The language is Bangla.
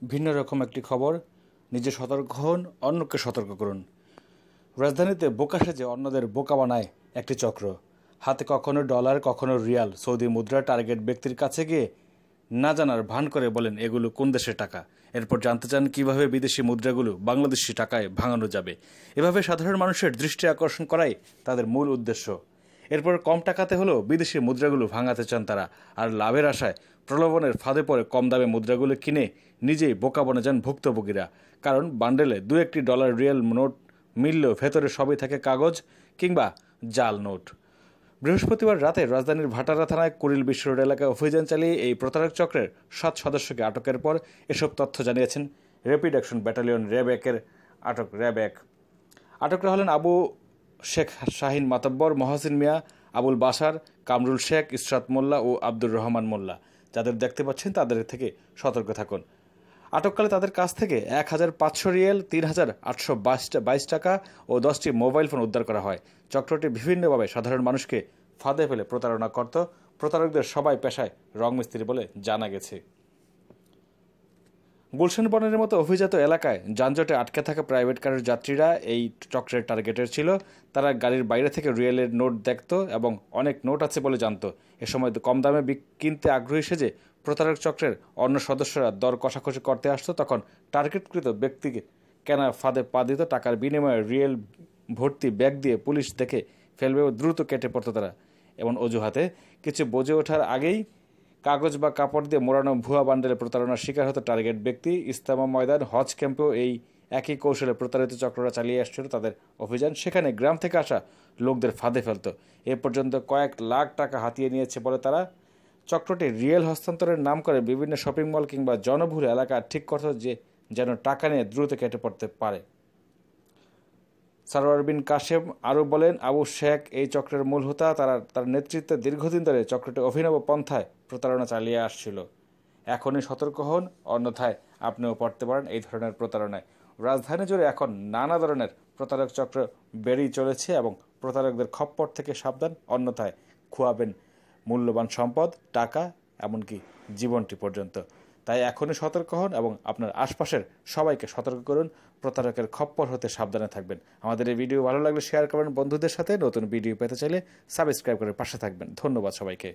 ভিন্ন রকম একটি খবর। নিজে সতর্ক হন, অন্যকে সতর্ক করুন। রাজধানীতে বোকা সেজে অন্যদের বোকা বানায় একটি চক্র। হাতে কখনো ডলার, কখনো রিয়াল, সৌদি মুদ্রা টার্গেট ব্যক্তির কাছে গিয়ে না জানার ভান করে বলেন এগুলো কোন দেশের টাকা। এরপর জানতে চান কিভাবে বিদেশি মুদ্রাগুলো বাংলাদেশি টাকায় ভাঙানো যাবে। এভাবে সাধারণ মানুষের দৃষ্টি আকর্ষণ করাই তাদের মূল উদ্দেশ্য। এরপর কম টাকাতে হলেও বিদেশি মুদ্রাগুলো ভাঙাতে চান তারা, আর লাভের আশায় প্রলোভনের ফাঁদে পড়ে কম দামে মুদ্রাগুলো কিনে নিজেই বোকা বনে যান ভুক্তভোগীরা। কারণ বান্ডেলে দু একটি ডলার রিয়েল নোট মিললেও ভেতরে সবই থাকে কাগজ কিংবা জাল নোট। বৃহস্পতিবার রাতে রাজধানীর ভাটারা থানায় কুড়িল বিশ্ব রোড এলাকায় অভিযান চালিয়ে এই প্রতারক চক্রের 7 সদস্যকে আটকের পর এসব তথ্য জানিয়েছেন র্যাপিড অ্যাকশন ব্যাটালিয়ন র্যাব একের র্যাব এক। আটকরা হলেন আবু শেখ শাহিন মাতব্বর, মহসিন মিয়া, আবুল বাসার, কামরুল শেখ, ইসরাত মোল্লা ও আব্দুর রহমান মোল্লা। যাদের দেখতে পাচ্ছেন তাদের থেকে সতর্ক থাকুন। আটককালে তাদের কাছ থেকে 1500 রিয়েল, 3822 টাকা ও 10টি মোবাইল ফোন উদ্ধার করা হয়। চক্রটি বিভিন্নভাবে সাধারণ মানুষকে ফাঁদে ফেলে প্রতারণা করত। প্রতারকদের সবাই পেশায় রং মিস্ত্রি বলে জানা গেছে। গুলশান বনের মতো অভিজাত এলাকায় যানজটে আটকে থাকা প্রাইভেট কারের যাত্রীরা এই চক্রের টার্গেটের ছিল। তারা গাড়ির বাইরে থেকে রিয়েলের নোট দেখত এবং অনেক নোট আছে বলে জানত। এ সময় কম দামে কিনতে আগ্রহী সেজে প্রতারক চক্রের অন্য সদস্যরা দর কষাকষি করতে আসতো। তখন টার্গেটকৃত ব্যক্তিকে কেনা ফাঁদে পা দিত। টাকার বিনিময়ে রিয়েল ভর্তি ব্যাগ দিয়ে পুলিশ দেখে ফেলবে ও দ্রুত কেটে পড়ত তারা। এমন অজুহাতে কিছু বোঝে ওঠার আগেই কাগজ বা কাপড় দিয়ে মোড়ানো ভুয়া বান্ডেলে প্রতারণার শিকার হতো টার্গেট ব্যক্তি। ইস্তেমা ময়দান, হজ ক্যাম্পেও এই একই কৌশলে প্রতারিত চক্ররা চালিয়ে আসছিল তাদের অভিযান। সেখানে গ্রাম থেকে আসা লোকদের ফাঁদে ফেলত। এ পর্যন্ত কয়েক লাখ টাকা হাতিয়ে নিয়েছে বলে তারা। চক্রটি রিয়েল হস্তান্তরের নাম করে বিভিন্ন শপিং মল কিংবা জনবহুল এলাকা ঠিক করত যেন টাকা নিয়ে দ্রুত কেটে পড়তে পারে। সারোয়ার বিন কাশেম আরও বলেন, আবু শেখ এই চক্রের মূল হোতা। তার নেতৃত্বে দীর্ঘদিন ধরে চক্রটি অভিনব পন্থায় প্রতারণা চালিয়ে আসছিল। এখনই সতর্ক হন, অন্যথায় আপনিও পড়তে পারেন এই ধরনের প্রতারণায়। রাজধানী জুড়ে এখন নানা ধরনের প্রতারক চক্র বেড়েই চলেছে এবং প্রতারকদের খপ্পর থেকে সাবধান, অন্যথায় খোয়াবেন মূল্যবান সম্পদ, টাকা, এমনকি জীবনটি পর্যন্ত। তাই এখনই সতর্ক হন এবং আপনার আশপাশের সবাইকে সতর্ক করুন। প্রতারকের খপ্পর হতে সাবধানে থাকবেন। আমাদের এই ভিডিও ভালো লাগলে শেয়ার করবেন বন্ধুদের সাথে। নতুন ভিডিও পেতে চাইলে সাবস্ক্রাইব করে পাশে থাকবেন। ধন্যবাদ সবাইকে।